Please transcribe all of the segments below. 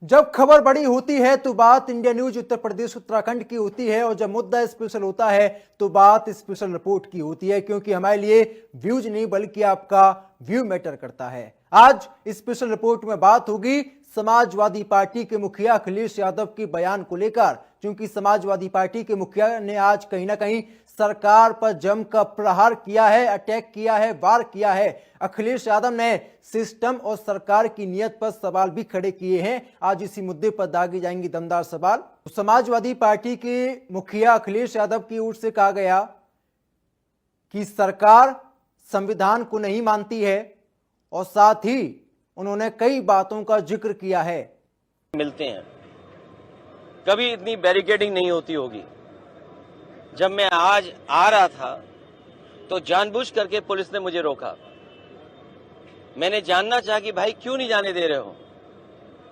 जब खबर बड़ी होती है तो बात इंडिया न्यूज उत्तर प्रदेश उत्तराखंड की होती है, और जब मुद्दा स्पेशल होता है तो बात स्पेशल रिपोर्ट की होती है, क्योंकि हमारे लिए व्यूज नहीं बल्कि आपका व्यू मैटर करता है। आज स्पेशल रिपोर्ट में बात होगी समाजवादी पार्टी के मुखिया अखिलेश यादव के बयान को लेकर, क्योंकि समाजवादी पार्टी के मुखिया ने आज कहीं ना कहीं सरकार पर जमकर प्रहार किया है, अटैक किया है, वार किया है। अखिलेश यादव ने सिस्टम और सरकार की नीयत पर सवाल भी खड़े किए हैं। आज इसी मुद्दे पर दागी जाएंगी दमदार सवाल। तो समाजवादी पार्टी के मुखिया अखिलेश यादव की ओर से कहा गया कि सरकार संविधान को नहीं मानती है, और साथ ही उन्होंने कई बातों का जिक्र किया है। मिलते हैं, कभी इतनी बैरिकेडिंग नहीं होती होगी। जब मैं आज आ रहा था तो जानबूझ करके पुलिस ने मुझे रोका। मैंने जानना चाहा कि भाई क्यों नहीं जाने दे रहे हो।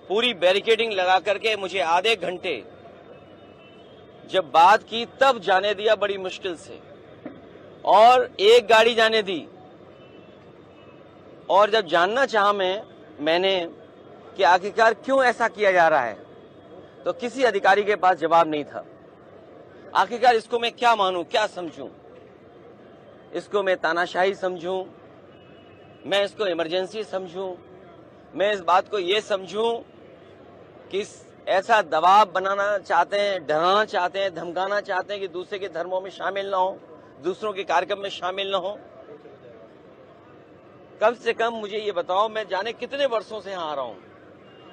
पूरी बैरिकेडिंग लगा करके मुझे आधे घंटे जब बात की तब जाने दिया, बड़ी मुश्किल से, और एक गाड़ी जाने दी। और जब जानना चाहा मैंने कि आखिरकार क्यों ऐसा किया जा रहा है, तो किसी अधिकारी के पास जवाब नहीं था। आखिरकार इसको मैं क्या मानूं, क्या समझूं? इसको मैं तानाशाही समझूं, मैं इसको इमरजेंसी समझूं, मैं इस बात को ये समझूं कि ऐसा दबाव बनाना चाहते हैं, डराना चाहते हैं, धमकाना चाहते हैं कि दूसरे के धर्मों में शामिल ना हो, दूसरों के कार्यक्रम में शामिल ना हो। कम से कम मुझे ये बताओ, मैं जाने कितने वर्षों से यहाँ आ रहा हूँ।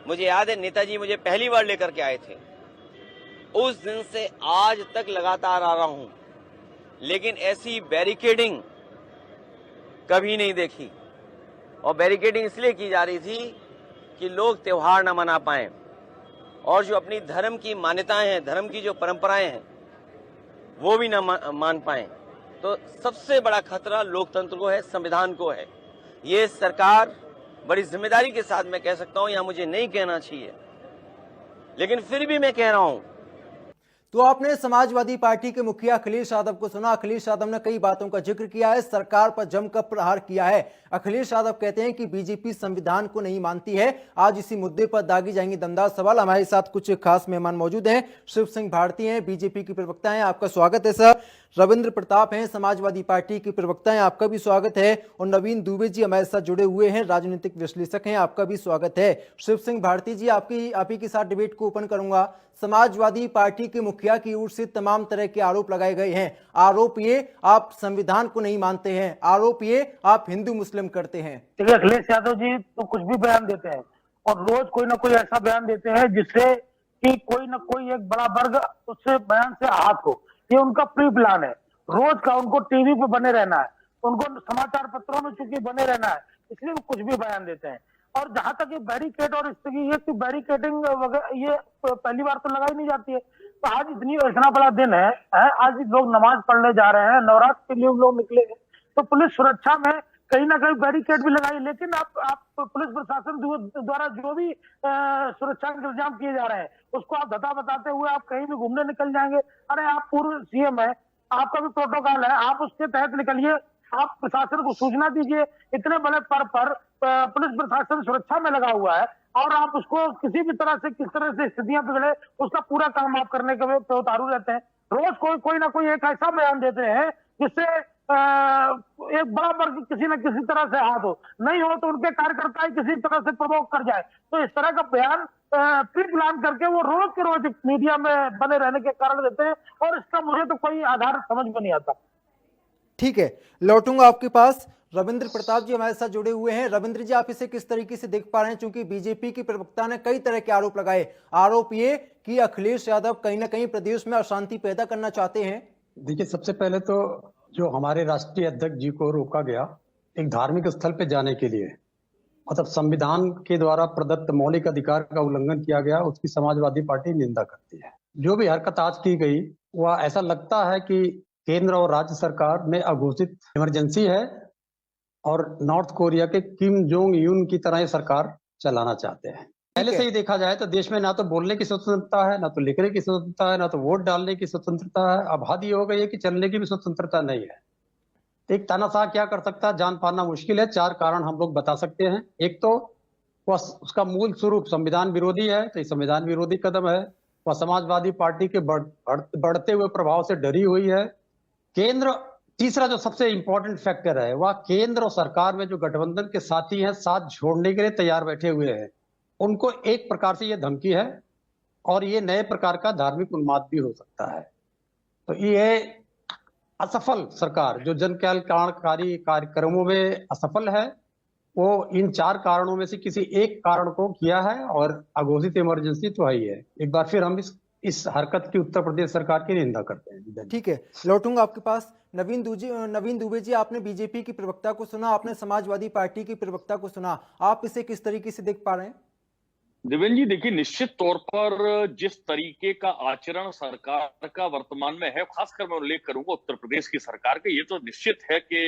मुझे याद है नेताजी मुझे पहली बार लेकर के आए थे, उस दिन से आज तक लगातार आ रहा हूं, लेकिन ऐसी बैरिकेडिंग कभी नहीं देखी। और बैरिकेडिंग इसलिए की जा रही थी कि लोग त्योहार न मना पाएं, और जो अपनी धर्म की मान्यताएं हैं, धर्म की जो परंपराएं हैं, वो भी न मान पाएं। तो सबसे बड़ा खतरा लोकतंत्र को है, संविधान को है। ये सरकार बड़ी जिम्मेदारी के साथ मैं कह सकता हूं, यहां मुझे नहीं कहना चाहिए, लेकिन फिर भी मैं कह रहा हूं। तो आपने समाजवादी पार्टी के मुखिया अखिलेश यादव को सुना। अखिलेश यादव ने कई बातों का जिक्र किया है, सरकार पर जमकर प्रहार किया है। अखिलेश यादव कहते हैं कि बीजेपी संविधान को नहीं मानती है। आज इसी मुद्दे पर दागी जाएंगे दमदार सवाल। हमारे साथ कुछ खास मेहमान मौजूद हैं। शिव सिंह भारती हैं, बीजेपी की प्रवक्ता हैं, आपका स्वागत है सर। रविंद्र प्रताप हैं, समाजवादी पार्टी के प्रवक्ता हैं, आपका भी स्वागत है। और नवीन दुबे जी हमारे साथ जुड़े हुए हैं, राजनीतिक विश्लेषक हैं, आपका भी स्वागत है। शिव सिंह भारती जी, आप ही के साथ डिबेट को ओपन करूंगा। समाजवादी पार्टी के मुखिया की ओर से तमाम तरह के आरोप लगाए गए हैं। आरोप ये आप संविधान को नहीं मानते हैं, आरोप ये आप हिंदू मुस्लिम करते हैं। देखिए, अखिलेश यादव जी तो कुछ भी बयान देते हैं, और रोज कोई ना कोई ऐसा बयान देते हैं जिससे कि कोई ना कोई एक बड़ा वर्ग उससे बयान से आहत हो। ये उनका प्री प्लान है। रोज का उनको टीवी पे बने रहना है, उनको समाचार पत्रों में चूंकि बने रहना है, इसलिए वो कुछ भी बयान देते हैं। और जहां तक ये बैरिकेड और इस तरह की ये बैरिकेडिंग वगैरह, ये पहली बार तो लगाई नहीं जाती है। तो आज इतना बड़ा दिन है, आज लोग नमाज पढ़ने जा रहे हैं, नवरात्र के लिए लोग निकले हैं, तो पुलिस सुरक्षा में कहीं ना कहीं बैरिकेड भी लगाई। लेकिन आप पुलिस प्रशासन द्वारा जो भी सुरक्षा के इंतजाम किए जा रहे हैं, उसको आप धता बताते हुए आप कहीं भी घूमने निकल जाएंगे। अरे आप पूर्व सीएम है, आपका भी प्रोटोकॉल है, आप उसके तहत निकलिए, आप प्रशासन को सूचना दीजिए। इतने बड़े पर पुलिस प्रशासन सुरक्षा में लगा हुआ है, और आप उसको किसी भी तरह से, किस तरह से स्थितियां बिगड़े, उसका पूरा काम आप करने के पे उतारू रहते हैं। रोज कोई ना कोई एक ऐसा बयान देते हैं जिससे एक बड़ा वर्ग किसी न किसी तरह से हाथ हो, नहीं हो तो उनके कार्यकर्ता ही किसी तरह से प्रवोक कर जाए। तो इस तरह का बयान प्री प्लान करके वो रोज के रोज मीडिया में बने रहने के कारण देते हैं, और इसका मुझे तो कोई आधार समझ में नहीं आता। ठीक है, लौटूंगा आपके पास। रविंद्र प्रताप जी हमारे साथ जुड़े हुए हैं। रविंद्र जी, आप इसे किस तरीके से देख पा रहे हैं, क्योंकि बीजेपी की प्रवक्ता ने कई तरह के आरोप लगाए। आरोप ये कि अखिलेश यादव कहीं ना कहीं प्रदेश में अशांति पैदा करना चाहते हैं। देखिए, सबसे पहले तो जो हमारे राष्ट्रीय अध्यक्ष जी को रोका गया एक धार्मिक स्थल पे जाने के लिए, मतलब संविधान के द्वारा प्रदत्त मौलिक अधिकार का उल्लंघन किया गया, उसकी समाजवादी पार्टी निंदा करती है। जो भी हरकत आज की गई, वह ऐसा लगता है कि केंद्र और राज्य सरकार में अघोषित इमरजेंसी है, और नॉर्थ कोरिया के किम जोंग यून की तरह ये सरकार चलाना चाहते हैं। पहले से ही देखा जाए तो देश में ना तो बोलने की स्वतंत्रता है, ना तो लिखने की स्वतंत्रता है, ना तो वोट डालने की स्वतंत्रता है। अब हद ये हो गई है कि चलने की भी स्वतंत्रता नहीं है। एक तानाशाह क्या कर सकता है, जान पाना मुश्किल है। 4 कारण हम लोग बता सकते हैं। एक तो वह उसका मूल स्वरूप संविधान विरोधी है, तो ये संविधान विरोधी कदम है। वह समाजवादी पार्टी के बढ़ते हुए प्रभाव से डरी हुई है। केंद्र, तीसरा जो सबसे इंपॉर्टेंट फैक्टर है, वह केंद्र और सरकार में जो गठबंधन के साथी हैं, साथ छोड़ने के लिए तैयार बैठे हुए हैं, उनको एक प्रकार से यह धमकी है और ये नए प्रकार का धार्मिक उन्माद भी हो सकता है। तो ये असफल सरकार जो जन कल्याणकारी कार्यक्रमों में असफल है, वो इन 4 कारणों में से किसी एक कारण को किया है और अघोषित इमरजेंसी तो है ही है। एक बार फिर हम इस हरकत की उत्तर प्रदेश सरकार की निंदा करते हैं। ठीक है, लौटूंगा आपके पास। नवीन दुबे जी, आपने बीजेपी की प्रवक्ता को सुना, आपने समाजवादी पार्टी की प्रवक्ता को सुना, आप इसे किस तरीके से देख पा रहे हैं? देवेंद्र जी, देखिए, निश्चित तौर पर जिस तरीके का आचरण सरकार का वर्तमान में है, खासकर मैं उल्लेख करूंगा उत्तर प्रदेश की सरकार का, ये तो निश्चित है कि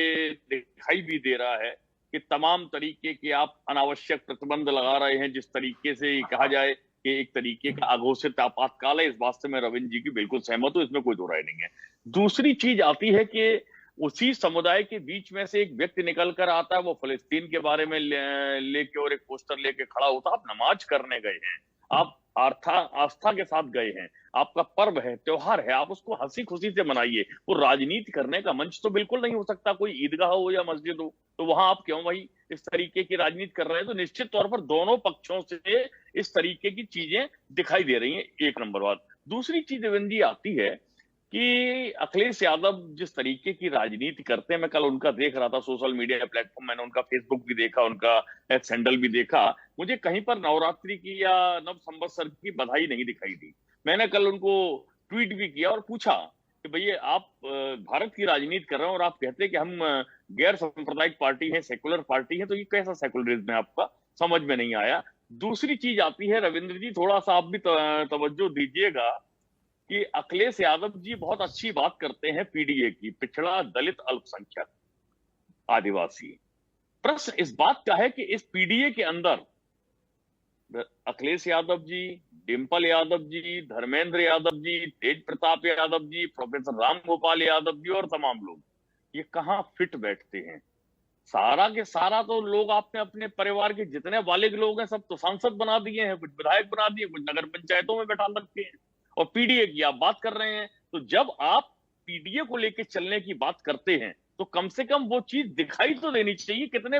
दिखाई भी दे रहा है कि तमाम तरीके के आप अनावश्यक प्रतिबंध लगा रहे हैं। जिस तरीके से कहा जाए कि एक तरीके का अघोषित आपातकाल है, इस बात से मैं रविंद्र जी की बिल्कुल सहमत हूं, इसमें कोई दो राय नहीं है। दूसरी चीज आती है कि उसी समुदाय के बीच में से एक व्यक्ति निकल कर आता है, वो फलस्तीन के बारे में लेके और एक पोस्टर लेके खड़ा होता। आप नमाज करने गए हैं, आप आस्था के साथ गए हैं, आपका पर्व है, त्योहार है, आप उसको हंसी खुशी से मनाइए। वो राजनीति करने का मंच तो बिल्कुल नहीं हो सकता, कोई ईदगाह हो या मस्जिद हो, तो वहां आप क्यों भाई इस तरीके की राजनीति कर रहे हैं? तो निश्चित तौर पर दोनों पक्षों से इस तरीके की चीजें दिखाई दे रही हैं। एक नंबर बात। दूसरी चीज देवेंद्र जी आती है कि अखिलेश यादव जिस तरीके की राजनीति करते हैं, मैं कल उनका देख रहा था सोशल मीडिया प्लेटफॉर्म, मैंने उनका फेसबुक भी देखा, उनका एक्स हैंडल भी देखा, मुझे कहीं पर नवरात्रि की या नव संवत्सर की बधाई नहीं दिखाई दी। मैंने कल उनको ट्वीट भी किया और पूछा कि भैया आप भारत की राजनीति कर रहे हैं और आप कहते हैं कि हम गैर सांप्रदायिक पार्टी है, सेकुलर पार्टी है, तो ये कैसा सेकुलरिज्म है आपका? समझ में नहीं आया। दूसरी चीज आती है रविंद्र जी, थोड़ा सा आप भी तवज्जो दीजिएगा कि अखिलेश यादव जी बहुत अच्छी बात करते हैं पीडीए की, पिछड़ा, दलित, अल्पसंख्यक, आदिवासी। प्रश्न इस बात का है कि इस पीडीए के अंदर अखिलेश यादव जी, डिंपल यादव जी, धर्मेंद्र यादव जी, तेज प्रताप यादव जी, प्रोफेसर राम गोपाल यादव जी और तमाम लोग, ये कहां फिट बैठते हैं? सारा के सारा तो लोग आपने अपने परिवार के जितने बालिग लोग हैं सब तो सांसद बना दिए हैं, कुछ विधायक बना दिए, कुछ नगर पंचायतों में बैठा रखे हैं, और पीडीए की आप बात कर रहे हैं। तो जब आप पीडीए को लेकर चलने की बात करते हैं तो कम से कम वो चीज दिखाई तो देनी चाहिए। कितने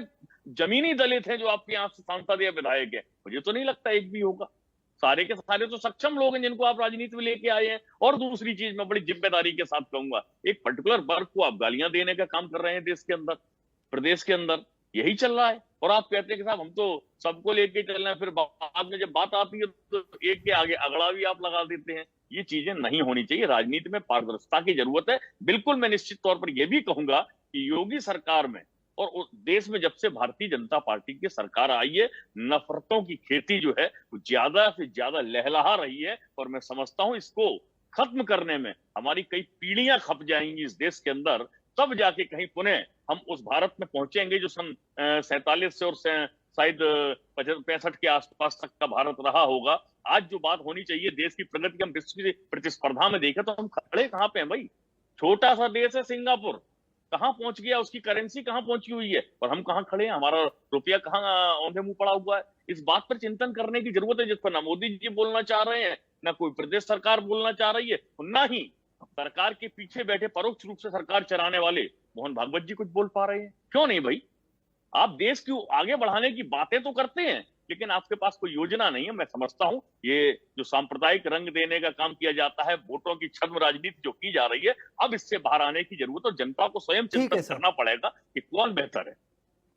जमीनी दलित हैं जो आपके यहाँ से सांसद या विधायक है? मुझे तो नहीं लगता एक भी होगा। सारे के सारे तो सक्षम लोग हैं जिनको आप राजनीति में लेके आए हैं। और दूसरी चीज मैं बड़ी जिम्मेदारी के साथ कहूंगा, एक पर्टिकुलर वर्ग को आप गालियां देने का काम कर रहे हैं देश के अंदर, प्रदेश के अंदर, यही चल रहा है। और आप कहते हैं कि साहब हम तो सबको लेके चल रहे हैं, फिर बाद में जब बात आती है तो एक के आगे अगड़ा भी आप लगा देते हैं। ये चीजें नहीं होनी चाहिए। राजनीति में पारदर्शिता की जरूरत है। बिल्कुल मैं निश्चित तौर पर यह भी कहूंगा कि योगी सरकार में और देश में जब से भारतीय जनता पार्टी की सरकार आई है, नफरतों की खेती जो है वो ज्यादा से ज्यादा लहलहा रही है। और मैं समझता हूं इसको खत्म करने में हमारी कई पीढ़ियां खप जाएंगी इस देश के अंदर, तब जाके कहीं पुनः हम उस भारत में पहुंचेंगे जो सन 47 से और शायद 65 के आसपास तक का भारत रहा होगा। आज जो बात होनी चाहिए देश की प्रगति, हम विश्व की प्रतिस्पर्धा में देखें तो हम खड़े कहां पे हैं भाई? छोटा सा देश है सिंगापुर, कहां पहुंच गया, उसकी करेंसी कहां पहुंची हुई है, और हम कहां खड़े हैं, हमारा रुपया कहां औंधे मुंह पड़ा हुआ है। इस बात पर चिंतन करने की जरूरत है, जिस पर ना मोदी जी बोलना चाह रहे हैं, ना कोई प्रदेश सरकार बोलना चाह रही है, ना ही सरकार के पीछे बैठे परोक्ष रूप से सरकार चलाने वाले मोहन भागवत जी कुछ बोल पा रहे हैं। क्यों नहीं भाई? आप देश को आगे बढ़ाने की बातें तो करते हैं, लेकिन आपके पास कोई योजना नहीं है। मैं समझता हूं ये जो सांप्रदायिक रंग देने का काम किया जाता है, वोटों की छद्म राजनीति जो की जा रही है, अब इससे बाहर आने की जरूरत है। जनता को स्वयं चिंतन करना पड़ेगा कि कौन बेहतर है।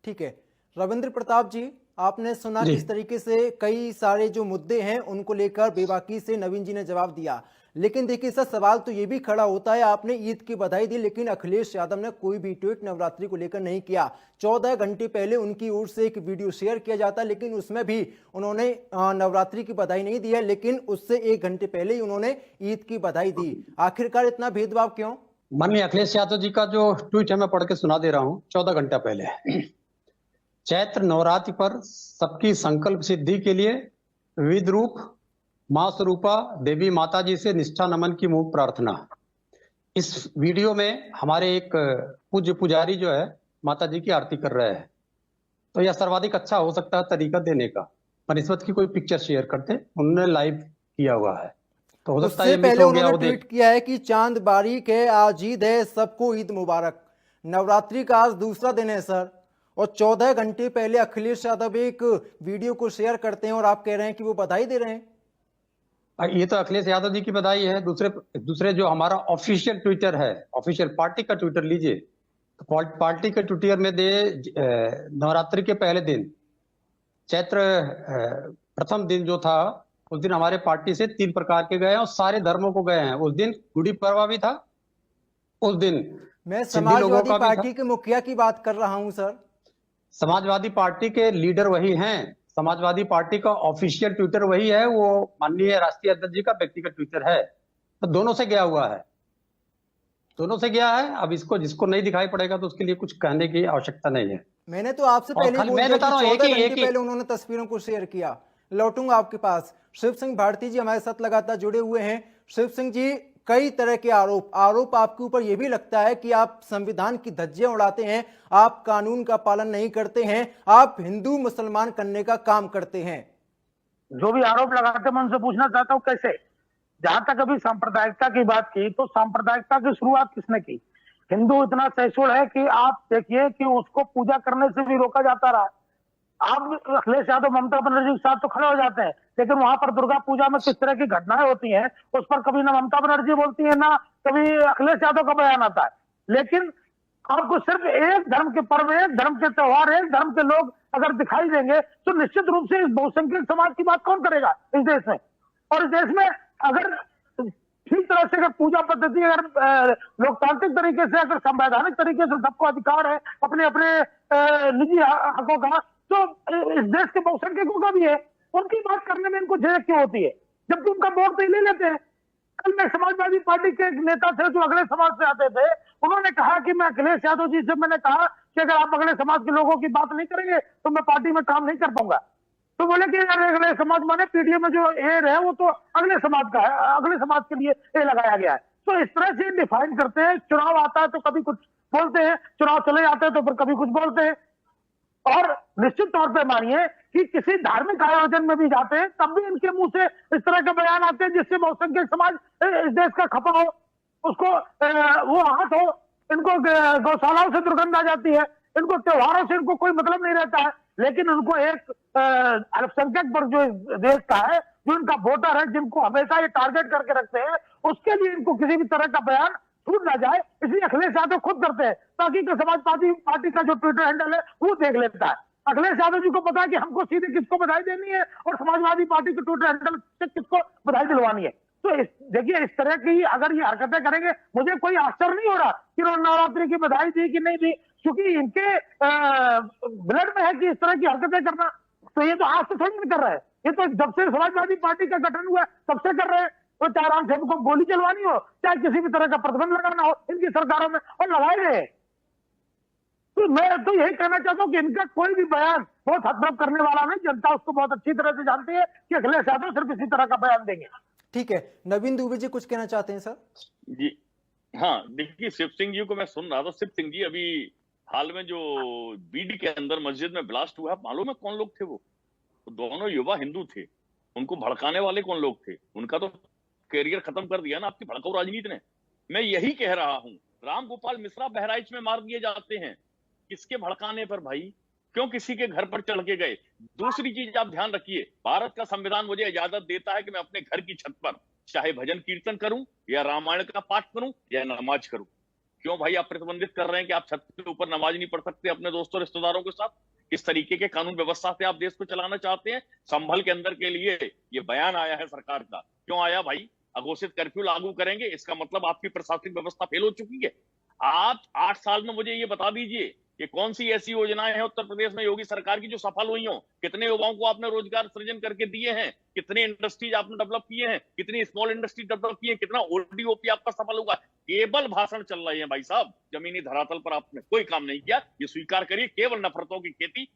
ठीक है, रविंद्र प्रताप जी, आपने सुना किस तरीके से कई सारे जो मुद्दे हैं उनको लेकर बेबाकी से नवीन जी ने जवाब दिया। लेकिन देखिए सर, सवाल तो ये भी खड़ा होता है, आपने ईद की बधाई दी, लेकिन अखिलेश यादव ने कोई भी ट्वीट नवरात्रि को लेकर नहीं किया। 14 घंटे पहले उनकी ओर से एक वीडियो शेयर किया जाता है, लेकिन उसमें भी उन्होंने नवरात्रि की बधाई नहीं दी है, लेकिन उससे 1 घंटे पहले ही उन्होंने ईद की बधाई दी। आखिरकार इतना भेदभाव क्यों? माननीय अखिलेश यादव जी का जो ट्वीट है मैं पढ़ के सुना दे रहा हूँ। 14 घंटा पहले, चैत्र नवरात्रि पर सबकी संकल्प सिद्धि के लिए विविध रूप मां स्वरूपा देवी माता जी से निष्ठा नमन की मूक प्रार्थना। इस वीडियो में हमारे एक पूज्य पुजारी जो है माता जी की आरती कर रहे हैं। तो यह सर्वाधिक अच्छा हो सकता है तरीका देने का। बनिस्बत की कोई पिक्चर शेयर करते, उन्होंने लाइव किया हुआ है, तो हो सकता है उससे ये मिस पहले हो गया उन्होंने हो। ट्वीट किया है कि चांद बारीक है, आज ईद है, सबको ईद मुबारक। नवरात्रि का आज दूसरा दिन है सर, और 14 घंटे पहले अखिलेश यादव एक वीडियो को शेयर करते हैं और आप कह रहे हैं कि वो बधाई दे रहे हैं। ये तो अखिलेश यादव जी की बधाई है। दूसरे जो हमारा ऑफिशियल ट्विटर है, ऑफिशियल पार्टी का ट्विटर लीजिए, तो पार्टी के ट्विटर में दे नवरात्रि के पहले दिन, चैत्र प्रथम दिन जो था, उस दिन हमारे पार्टी से 3 प्रकार के गए हैं और सारे धर्मों को गए हैं। उस दिन गुड़ी पड़वा भी था, उस दिन मैं सिंधी लोगों समाजवादी का भी था। पार्टी के मुखिया की बात कर रहा हूं सर। समाजवादी पार्टी के लीडर वही हैं, समाजवादी पार्टी का ऑफिशियल ट्विटर वही है, वो माननीय राष्ट्रीय अध्यक्ष जी का व्यक्तिगत ट्विटर है। तो दोनों से गया हुआ है, दोनों से गया है। अब इसको जिसको नहीं दिखाई पड़ेगा तो उसके लिए कुछ कहने की आवश्यकता नहीं है। मैंने तो आपसे और पहले ही खाली बोल मैं दिया बता कि रहा हूँ 14 घंटे एक ही पहले उन्होंने तस्वीरों को शेयर किया। लौटूंगा आपके पास। शिव सिंह भारती जी हमारे साथ लगातार जुड़े हुए हैं। शिव सिंह जी, कई तरह के आरोप आपके ऊपर यह भी लगता है कि आप संविधान की धज्जियां उड़ाते हैं, आप कानून का पालन नहीं करते हैं, आप हिंदू मुसलमान करने का काम करते हैं। जो भी आरोप लगाते मैं उनसे पूछना चाहता हूँ कैसे। जहां तक अभी सांप्रदायिकता की बात की, तो सांप्रदायिकता की शुरुआत किसने की? हिंदू इतना सहिष्णु है कि आप देखिए कि उसको पूजा करने से भी रोका जाता रहा। आप अखिलेश यादव ममता बनर्जी के साथ तो खड़े हो जाते हैं, लेकिन वहां पर दुर्गा पूजा में किस तरह की घटनाएं होती हैं उस पर कभी ना ममता बनर्जी बोलती है, ना कभी अखिलेश यादव का बयान आता है। लेकिन आपको सिर्फ एक धर्म के पर्व, एक धर्म के त्योहार, एक धर्म के लोग अगर दिखाई देंगे तो निश्चित रूप से इस बहुसंख्यक समाज की बात कौन करेगा इस देश में? और इस देश में अगर ठीक तरह से अगर पूजा पद्धति, अगर लोकतांत्रिक तरीके से, अगर संवैधानिक तरीके से सबको अधिकार है अपने अपने निजी हकों का, तो इस देश के बहुसंख्यकों का भी है। उनकी बात करने में इनको झिझक क्यों होती है, जबकि उनका वोट तो ले लेते हैं? कल मैं समाजवादी पार्टी के एक नेता से जो अगले समाज से आते थे, उन्होंने कहा कि मैं अखिलेश यादव जी से मैंने कहा कि अगर आप अगले समाज के लोगों की बात नहीं करेंगे तो मैं पार्टी में काम नहीं कर पाऊंगा। तो बोले कि यार अगले समाज माने पीडीए में जो एयर है वो तो अगले समाज का है, अगले समाज के लिए ए लगाया गया है। तो इस तरह से डिफाइन करते हैं। चुनाव आता है तो कभी कुछ बोलते हैं, चुनाव चले जाते हैं तो फिर कभी कुछ बोलते हैं। और निश्चित तौर पे मानिए कि किसी धार्मिक आयोजन में भी जाते हैं तब भी इनके मुंह से इस तरह के बयान आते हैं जिससे बहुसंख्यक समाज इस देश का खपा हो, उसको वो आहत हो, इनको गौशालाओं से दुर्गंध आ जाती है, इनको त्योहारों से इनको कोई मतलब नहीं रहता है। लेकिन उनको एक अल्पसंख्यक वर्ग जो देश का है, जो इनका वोटर है, जिनको हमेशा ये टारगेट करके रखते हैं, उसके लिए इनको किसी भी तरह का बयान छूट ना जाए, इसलिए अखिलेश यादव खुद करते हैं, ताकि समाज पार्टी का जो ट्विटर हैंडल है वो देख लेता है। अखिलेश यादव जी को पता है कि हमको सीधे किसको बधाई देनी है और समाजवादी पार्टी के ट्विटर हैंडल से किसको बधाई दिलवानी है। तो देखिए, इस तरह की अगर ये हरकतें करेंगे, मुझे कोई आश्चर्य नहीं हो रहा कि उन्होंने नवरात्रि की बधाई दी कि नहीं दी, क्योंकि इनके ब्लड में है कि इस तरह की हरकतें करना। तो ये तो आज से थोड़ी नहीं कर रहे हैं, ये तो जब से समाजवादी पार्टी का गठन हुआ तब से कर रहे हैं। तो चाहे आराम से हमको गोली चलवानी हो, चाहे किसी भी तरह का प्रतिबंध लगाना हो इनकी सरकारों में, और लगाए गए। तो मैं तो यही कहना चाहता हूँ कि इनका कोई भी बयान बहुत हद तक करने वाला नहीं। जनता उसको बहुत अच्छी तरह से जानती है कि अखिलेश यादव सिर्फ इसी तरह का बयान देंगे। ठीक है, नवीन दुबे जी कुछ कहना चाहते हैं सर? जी हाँ, देखिए शिव सिंह जी को मैं सुन रहा था। शिव सिंह जी, अभी हाल में जो बीडी के अंदर मस्जिद में ब्लास्ट हुआ, मालूम है कौन लोग थे? वो दोनों युवा हिंदू थे। उनको भड़काने वाले कौन लोग थे? उनका तो कैरियर खत्म कर दिया ना आपकी भड़काऊ राजनीति ने। मैं यही कह रहा हूं, राम गोपाल मिश्रा बहराइच में मार दिए जाते हैं किसके भड़काने पर? भाई क्यों किसी के घर पर चढ़ के गए? दूसरी चीज आप ध्यान रखिए, भारत का संविधान मुझे इजाजत देता है कि मैं अपने घर की छत पर चाहे भजन कीर्तन करूं या रामायण का पाठ करूं या नमाज करूं। क्यों भाई आप प्रतिबंधित कर रहे हैं कि आप छत के ऊपर नमाज नहीं पढ़ सकते अपने दोस्तों रिश्तेदारों के साथ? किस तरीके के कानून व्यवस्था से आप देश को चलाना चाहते हैं? संभल के अंदर के लिए ये बयान आया है सरकार का। क्यों आया भाई? अघोषित कर्फ्यू लागू करेंगे, इसका मतलब आपकी प्रशासनिक व्यवस्था फेल हो चुकी है। आप 8 साल में मुझे ये बता दीजिए कि कौन सी ऐसी योजनाएं हैं उत्तर प्रदेश में योगी सरकार की जो सफल हुई हो? कितने युवाओं को आपने रोजगार सृजन करके दिए हैं? कितने इंडस्ट्रीज आपने डेवलप किए हैं? कितनी स्मॉल इंडस्ट्री डेवलप की है? कितना ओडीओपी आपका सफल हुआ? केवल भाषण चल रहे हैं भाई साहब, जमीनी धरातल पर आपने कोई काम नहीं किया। ये स्वीकार करिए, केवल नफरतों की खेती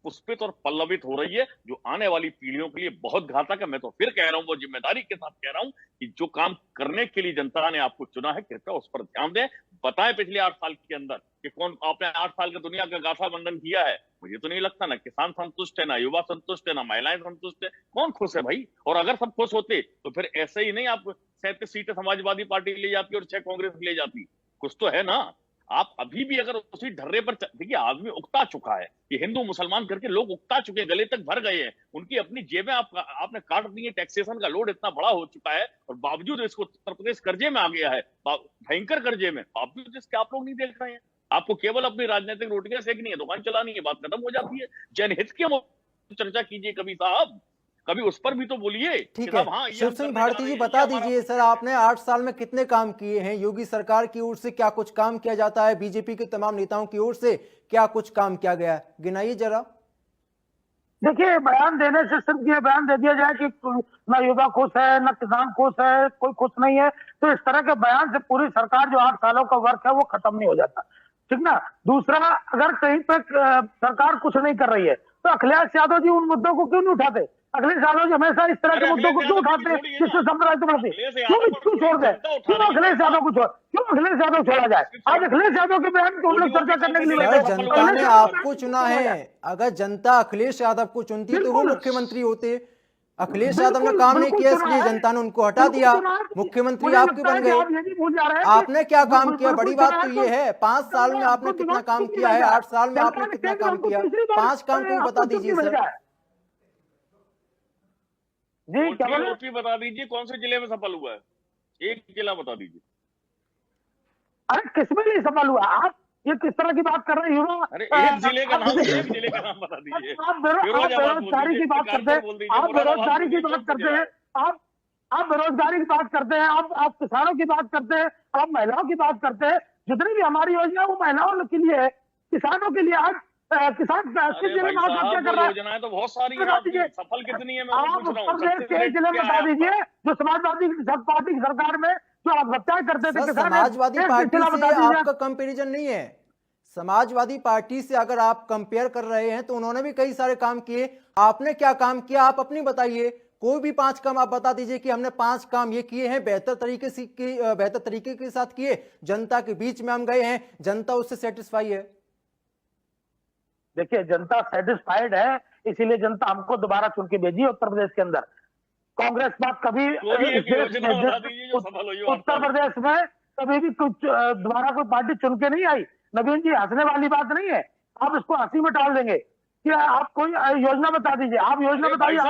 पुष्पित और पल्लवित हो रही है, जो आने वाली पीढ़ियों के लिए बहुत घातक है। मैं तो फिर कह रहा हूं, वो जिम्मेदारी के साथ कह रहा हूं कि जो काम करने के लिए जनता ने आपको चुना है, कृपया उस पर ध्यान दें। बताएं पिछले 8 साल के अंदर कि कौन आपने 8 साल का दुनिया का गाथा बंधन किया है। मुझे तो नहीं लगता ना किसान संतुष्ट है, ना युवा संतुष्ट है, ना महिलाएं संतुष्ट है। कौन खुश है भाई? और अगर सब खुश होते तो फिर ऐसे ही नहीं आप 37 सीटें समाजवादी पार्टी ले जाती और 6 कांग्रेस ले जाती। कुछ तो है ना। आप अभी भी अगर उसी ढर्रे पर देखिए, आदमी उकता चुका है, ये हिंदू मुसलमान करके लोग उकता चुके हैं, गले तक भर गए हैं, उनकी अपनी जेबें आपने काट दी है। टैक्सेशन का लोड इतना बड़ा हो चुका है और बावजूद इसको उत्तर प्रदेश कर्जे में आ गया है, भयंकर कर्जे में, बावजूद इसके आप लोग नहीं देख रहे हैं। आपको केवल अपनी राजनीतिक रोटियां सेकनी है, दुकान चलानी है, बात खत्म हो जाती है। जनहित के चर्चा कीजिए कभी साहब, कभी उस पर भी तो बोलिए। ठीक है। हाँ, शिव सिंह भारती जी, बता दीजिए सर, आपने 8 साल में कितने काम किए हैं? योगी सरकार की ओर से क्या कुछ काम किया जाता है? बीजेपी के तमाम नेताओं की ओर से क्या कुछ काम किया गया है? गिनाइए जरा। देखिए, बयान देने से सिर्फ ये बयान दे दिया जाए कि न युवा खुश है, न किसान खुश है, कोई खुश नहीं है, तो इस तरह के बयान से पूरी सरकार जो 8 सालों का वर्क है वो खत्म नहीं हो जाता, ठीक ना। दूसरा, अगर कहीं पे सरकार कुछ नहीं कर रही है तो अखिलेश यादव जी उन मुद्दों को क्यों नहीं उठाते? अखिलेश यादव जी हमेशा इस तरह के मुद्दों को क्यों उठाते हैं जिससे साम्राज्य बढ़ते? क्यों छोड़ दे? क्यों अखिलेश यादव को क्यों अखिलेश यादव छोड़ा जाए? आज अखिलेश यादव के बयान को हम लोग चर्चा करने के लिए सर, जनता ने आपको चुना है। अगर जनता अखिलेश यादव को चुनती तो वो मुख्यमंत्री होते। अखिलेश यादव ने काम नहीं किया, इसलिए जनता ने उनको हटा दिया, मुख्यमंत्री आपके बन गए। आपने क्या काम किया? बड़ी बात तो ये है, 5 साल में आपने कितना काम किया है? 8 साल में आपने कितना काम किया? 5 काम को बता दीजिए सर जी। ओपी बता दीजिए, कौन से जिले में सफल हुआ है? एक जिला बता दीजिए। अरे किसमें नहीं सफल हुआ? आप ये किस तरह की बात कर रहे हैं? अरे एक जिले का नाम बता दीजिए। आप बेरोजगारी की बात करते हैं, आप बेरोजगारी की बात करते हैं, आप बेरोजगारी की बात करते हैं, आप किसानों की बात करते हैं, आप महिलाओं की बात करते हैं। जितनी भी हमारी योजना वो महिलाओं के लिए है, किसानों के लिए। आज किसान जिले में आत्महत्या कर रहा है। योजनाएं तो बहुत सारी हैं, सफल कितनी है मैं आप पूछ रहा उत्तर प्रदेश के जिले में बता दीजिए जो समाजवादी पार्टी की सरकार में जो आत्महत्या करते थे। समाजवादी पार्टी से आपका कंपैरिजन नहीं है। समाजवादी पार्टी से अगर आप कंपेयर कर रहे हैं तो उन्होंने भी कई सारे काम किए। आपने क्या काम किया? आप अपनी बताइए। कोई भी 5 काम आप बता दीजिए कि हमने 5 काम ये किए हैं, बेहतर तरीके के साथ किए, जनता के बीच में हम गए हैं, जनता उससे सेटिस्फाई है। देखिए, जनता सेटिस्फाइड है, इसीलिए जनता हमको दोबारा चुन के भेजी उत्तर प्रदेश के अंदर। कांग्रेस बात कभी उत्तर प्रदेश में कभी भी कुछ दोबारा कोई पार्टी चुन के नहीं आई। नवीन जी, हंसने वाली बात नहीं है, आप इसको हंसी में टाल देंगे। क्या आप कोई योजना बता दीजिए, आप योजना बताइए। आज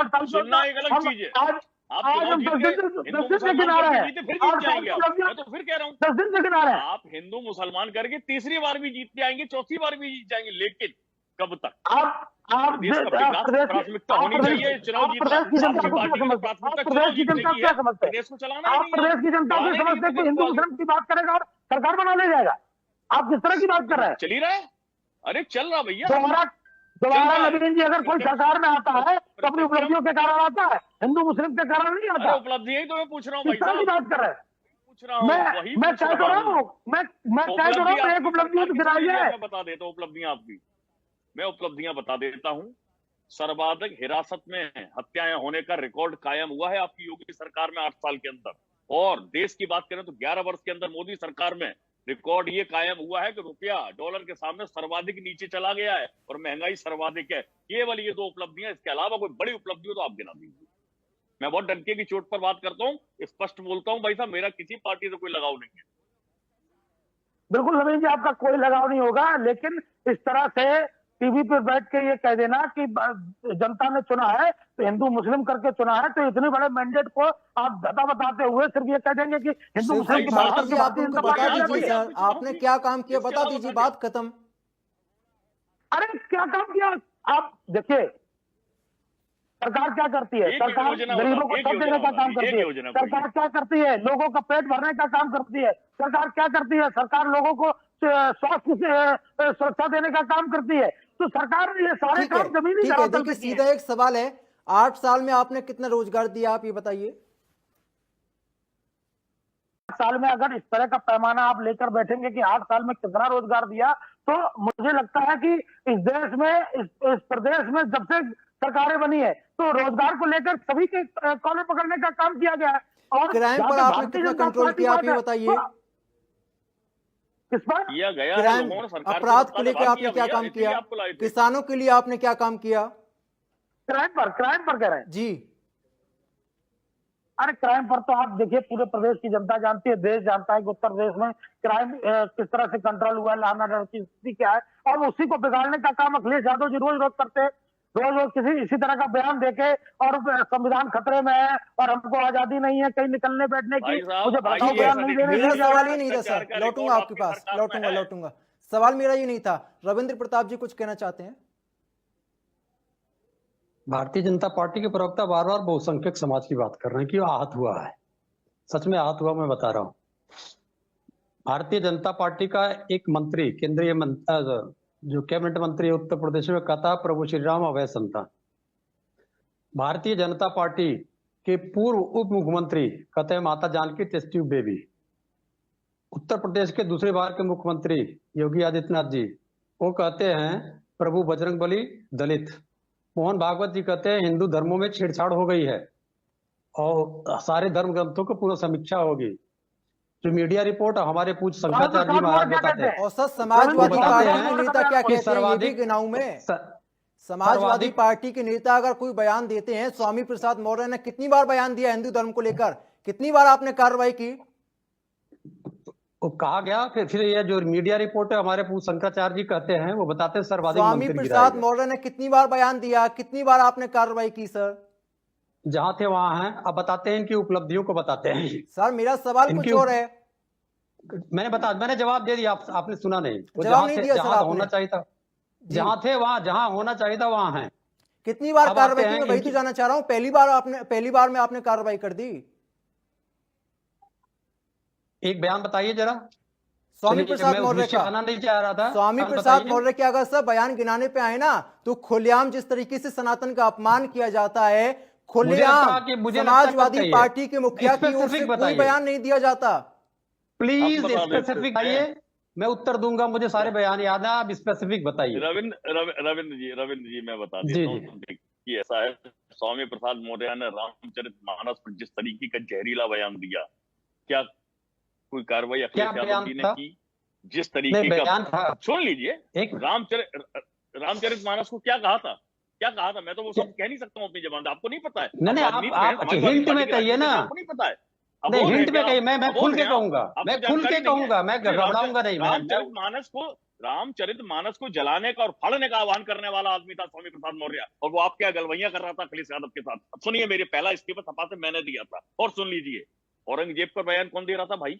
हम 10 दिन से गिना रहे हैं, 10 दिन से गिना रहे हैं। आप हिंदू मुसलमान करके तीसरी बार भी जीत जाएंगे, चौथी बार भी जीत जाएंगे, लेकिन कब तक? आप प्राथमिकता होनी चाहिए चुनाव जीतना। प्रदेश की जनता को क्या समझते हैं? आप प्रदेश की जनता क्या समझते हैं? आप प्रदेश की जनता को समझते हैं कि हिंदू मुस्लिम की बात करेगा और सरकार बना ले जाएगा? आप किस तरह की बात कर रहे हैं? चल ही रहा है। अरे चल रहा भैया। दोबारा नवीन जी अगर कोई सरकार में आता है तो अपनी उपलब्धियों के कारण आता है, हिंदू मुस्लिम के कारण नहीं आता। उपलब्धि ही तो मैं पूछ रहा हूँ, किस तरह की बात कर रहे हैं? पूछ रहा हूँ, मैं कह तो रहा हूँ, मैं कह तो रहा हूँ, एक उपलब्धियों तो गिनाइए। मैं बता देता हूँ उपलब्धियां आपकी, मैं उपलब्धियां बता देता हूँ। सर्वाधिक हिरासत में हत्याएं होने का रिकॉर्ड कायम हुआ है आपकी योगी सरकार में 8 साल के अंदर। और देश की बात करें तो 11 वर्ष के अंदर मोदी सरकार में रिकॉर्ड ये कायम हुआ है कि रुपया डॉलर के सामने सर्वाधिक नीचे चला गया है और महंगाई सर्वाधिक है। केवल ये 2 उपलब्धियां, इसके अलावा कोई बड़ी उपलब्धि हो तो आप गिना दीजिए। मैं बहुत डंके की चोट पर बात करता हूँ, स्पष्ट बोलता हूँ भाई साहब, मेरा किसी पार्टी से कोई लगाव नहीं है। बिल्कुल नवीन जी, आपका कोई लगाव नहीं होगा, लेकिन इस तरह से टीवी पर बैठ के ये कह देना कि जनता ने चुना है तो हिंदू मुस्लिम करके चुना है, तो इतने बड़े मैंडेट को आप धता बताते हुए सिर्फ ये कह देंगे कि हिंदू मुस्लिम की बता दीजिए सर, आपने क्या काम किया? बता दीजिए, बात खत्म। अरे क्या काम किया? आप देखिए, सरकार क्या करती है? सरकार गरीबों को सब देने का काम करती है। सरकार क्या करती है? लोगों का पेट भरने का काम करती है। सरकार क्या करती है? सरकार लोगों को स्वास्थ्य सुरक्षा देने का काम करती है। तो सरकार ये सारे काम जमीनी धरातल पे किए। सीधा एक सवाल है, 8 साल में आपने कितना रोजगार दिया, आप ये बताइए। 8 साल में अगर इस तरह का पैमाना आप लेकर बैठेंगे कि 8 साल में कितना रोजगार दिया, तो मुझे लगता है कि इस देश में, इस प्रदेश में जब से सरकारें बनी है तो रोजगार को लेकर सभी के कॉलर पकड़ने का काम किया गया है। और क्राइम जहां पर तक आपने भारतीय कितना जनता कंट्रोल पार्टी किया, आप बात ये है, बताइए। तो किस पर किया गया है, क्राइम, लोगों ने सरकार को अपराध को सत्ता में लेकर भाग आपने दिया क्या भैया, काम इसलिए किया? आपको लाए थे। किसानों के लिए आपने क्या काम किया? क्राइम पर कह रहे हैं। जी, अरे क्राइम पर तो आप देखिए, पूरे प्रदेश की जनता जानती है, देश जानता है कि उत्तर प्रदेश में क्राइम किस तरह से कंट्रोल हुआ है, लॉ एंड ऑर्डर की स्थिति क्या है, और उसी को बिगाड़ने का काम अखिलेश यादव जी रोज रोज करते हैं। रोज रोज किसी इसी तरह का बयान देके, और संविधान खतरे में है और हमको आजादी नहीं है कहीं निकलने बैठने की, भाई साहब, मुझे भड़काऊ आइए बयान नहीं देने मेरा दिया जा सवाल रहा ये है। नहीं था भ्रष्टाचार सर, का लौटूंगा रिकॉर्ड आपके आपकी पास, सरकार में लौटूंगा है। लौटूंगा। सवाल मेरा ये नहीं था। रविंद्र प्रताप जी कुछ कहना चाहते हैं? भारतीय जनता पार्टी के प्रवक्ता बार बार बहुसंख्यक समाज की बात कर रहे हैं कि वो आहत हुआ है। सच में आहत हुआ, मैं बता रहा हूँ। भारतीय जनता पार्टी का एक मंत्री, जो कैबिनेट मंत्री है उत्तर प्रदेश में, कहता प्रभु श्री राम अभय संतान। भारतीय जनता पार्टी के पूर्व उप मुख्यमंत्री कहते हैं माता Janaki test tube baby. Uttar Pradesh के दूसरी बार के मुख्यमंत्री योगी आदित्यनाथ जी, वो कहते हैं प्रभु बजरंगबली दलित। मोहन भागवत जी कहते हैं हिंदू धर्मों में छेड़छाड़ हो गई है और सारे धर्म ग्रंथों को पुनः समीक्षा होगी। जो मीडिया रिपोर्ट हमारे पूज्य शंकराचार्य जी महाराज बताते हैं, औसत समाजवादी बताते पार्टी हैं के नेता क्या कि कहते हैं, ये भी गिनाऊं मैं? समाजवादी सर्वाधिक पार्टी के नेता अगर कोई बयान देते हैं, स्वामी प्रसाद मौर्य ने कितनी बार बयान दिया हिंदू धर्म को लेकर, कितनी बार आपने कार्रवाई की? वो कहा गया, फिर ये जो मीडिया रिपोर्ट है हमारे पूज्य शंकराचार्य जी कहते हैं, वो बताते हैं सर्वाधिक स्वामी मंत्री प्रसाद गिराए मौर्य ने कितनी बार बयान दिया, कितनी बार आपने कार्रवाई की सर? गए। जहां थे वहां हैं। अब बताते हैं इनकी उपलब्धियों को बताते हैं। सर मेरा सवाल कुछ इनकी और है। मैंने जवाब दे दिया, आपने सुना नहीं। वो जवाब जहां नहीं थे, दिया सर जहां आपने। होना चाहिए था, जी। जहां थे वहां, जहां होना चाहिए था वहां है। कितनी बार अब आते कार्रवाई की, हैं मैं वही तो जानना चाह रहा हूं। पहली बार में आपने कार्रवाई कर दी? एक बयान बताइए जरा। स्वामी चलिए, प्रसाद मैं उस मौर्य विषय का। आना नहीं चाह रहा था। स्वामी आप प्रसाद बताइए। मौर्य के अगर सब बयान गिनाने पे आए ना, तो खुलेआम जिस तरीके से सनातन का अपमान किया जाता है, खुलेआम समाजवादी पार्टी के मुखिया की ओर से कोई बयान नहीं दिया जाता। प्लीज आप बता दें। स्पेसिफिक आइए, मैं उत्तर दूंगा। मुझे सारे बयान याद है, आप स्पेसिफिक बताइए। रविंद्र जी मैं बता जी, देता जी। हूँ। देखिए ऐसा है, स्वामी प्रसाद मौर्य ने रामचरितमानस पर जिस तरीके का जहरीला बयान दिया, क्या कोई कार्रवाई अखिलेश क्या यादव बयान जी ने था? की? जिस नहीं, तरीके बयान का था सुन लीजिए, एक। रामचरितमानस को क्या कहा था, क्या कहा था? मैं तो वो सब कह नहीं सकता हूँ अपनी जबान से। आपको नहीं पता है? नहीं, नहीं, राजनीति में है, आप समाजवादी हिंट पार्टी में के कहिए राजनीति ना। में आपको नहीं पता है? अब नहीं, बोल रहे हिंट हैं में क्या? कहिए, मैं अब खुल बोल के रहे हैं आप? कहूंगा, आपको मैं खुल जानकारी के नहीं है? कहूंगा, मैं नहीं, घबराऊंगा नहीं। रामचरितमानस को जलाने का और फाड़ने का आह्वान करने वाला आदमी था स्वामी प्रसाद मौर्य, और वो आप क्या गलवैया कर रहा था अखिलेश यादव के साथ। अब सुनिए, मेरे पहला इस्तीफा सपा से मैंने दिया था, और सुन लीजिए, औरंगजेब पर बयान कौन दे रहा था भाई?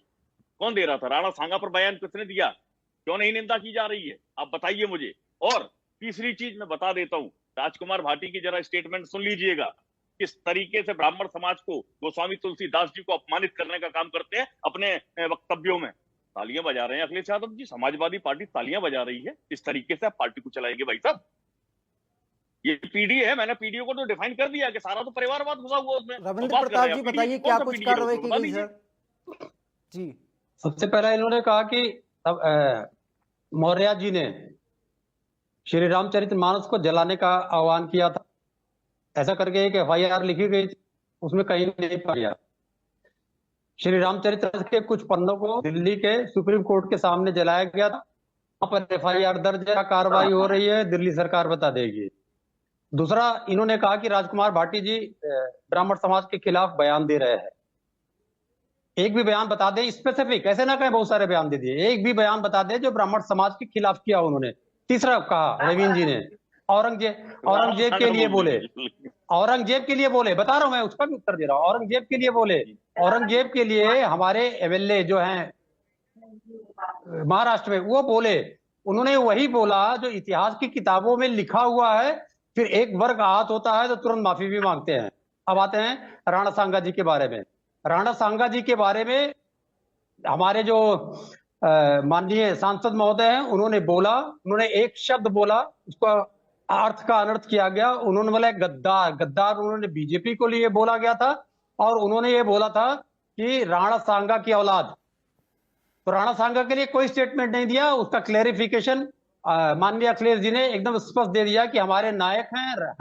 कौन दे रहा था? राणा सांगा पर बयान किसने दिया? क्यों नहीं निंदा की जा रही है? आप बताइए मुझे। और तीसरी चीज मैं बता देता हूं, राजकुमार भाटी की जरा स्टेटमेंट सुन लीजिएगा, किस तरीके से ब्राह्मण समाज को, गोस्वामी तुलसीदास जी को अपमानित करने का काम करते हैं अपने वक्तव्यों में। तालियां बजा रहे हैं अखिलेश यादव जी, समाजवादी पार्टी तालियां बजा रही है। इस तरीके से आप पार्टी को चलाएंगे भाई साहब? ये पीडी है, मैंने पीडीओ को तो डिफाइन कर दिया कि सारा तो परिवारवाद घुसा हुआ उसमें। रविंद्र प्रताप जी बताइए क्या कुछ कार्रवाई की गई सर? जी। सबसे पहला इन्होंने कहा कि मौर्य जी ने श्री रामचरितमानस को जलाने का आह्वान किया था, ऐसा करके एक FIR लिखी गई थी, उसमें कहीं नहीं पाया गया। श्री रामचरितमानस के कुछ पन्नों को दिल्ली के सुप्रीम कोर्ट के सामने जलाया गया था, वहां पर FIR दर्ज है, कार्रवाई हो रही है, दिल्ली सरकार बता देगी। दूसरा, इन्होंने कहा कि राजकुमार भाटी जी ब्राह्मण समाज के खिलाफ बयान दे रहे हैं। एक भी बयान बता दे स्पेसिफिक, ऐसे ना कहें बहुत सारे बयान दे दिए, एक भी बयान बता दे जो ब्राह्मण समाज के खिलाफ किया उन्होंने। तीसरा कहा रवीन जी ने औरंगजेब के लिए बोले, औरंगजेब के लिए बोले, बता रहा हूं मैं, उसका भी उत्तर दे रहा हूं। औरंगजेब के लिए बोले, औरंगजेब के लिए हमारे MLA जो हैं महाराष्ट्र में, वो बोले, उन्होंने वही बोला जो इतिहास की किताबों में लिखा हुआ है। फिर एक वर्ग आहत होता है तो तुरंत माफी भी मांगते हैं। अब आते हैं राणा सांगा जी के बारे में। राणा सांगा जी के बारे में हमारे जो माननीय सांसद महोदय हैं, उन्होंने बोला, उन्होंने एक शब्द बोला, उसको अर्थ का अनर्थ किया गया। उन्होंने बोला गद्दार, गद्दार उन्होंने बीजेपी को लिए बोला गया था, और उन्होंने ये बोला था कि राणा सांगा की औलाद तो राणा सांगा के लिए कोई स्टेटमेंट नहीं दिया, उसका क्लेरिफिकेशन माननीय अखिलेश जी ने एकदम स्पष्ट दे दिया कि हमारे नायक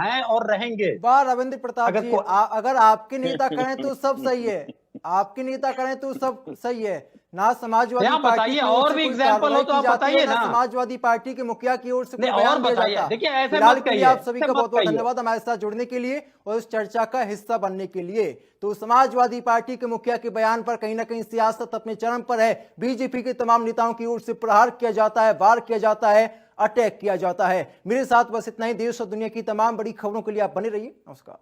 हैं और रहेंगे। वाह रविंद्र प्रताप अगर जी, को- अगर आपके नेता करें तो सब सही है, आपके नेता करें तो सब सही है ना। समाजवादी आप पार्टी बताइए, की ओर और से भी कोई एग्जाम्पल कार्रवाई हो तो की आप जाती है, बताइए ना ना। समाजवादी पार्टी के मुखिया की ओर से कोई नहीं, और बयान दिया बताइए। जाता। देखिए, ऐसे फिलहाल मत के लिए कहिए, आप सभी का ऐसे बहुत मत बहुत कहिए। धन्यवाद हमारे साथ जुड़ने के लिए और इस चर्चा का हिस्सा बनने के लिए। तो समाजवादी पार्टी के मुखिया के बयान पर कहीं ना कहीं सियासत अपने चरम पर है। बीजेपी के तमाम नेताओं की ओर से प्रहार किया जाता है, वार किया जाता है, अटैक किया जाता है। मेरे साथ बस इतना ही। देश और दुनिया की तमाम बड़ी खबरों के लिए आप बने रहिए। नमस्कार।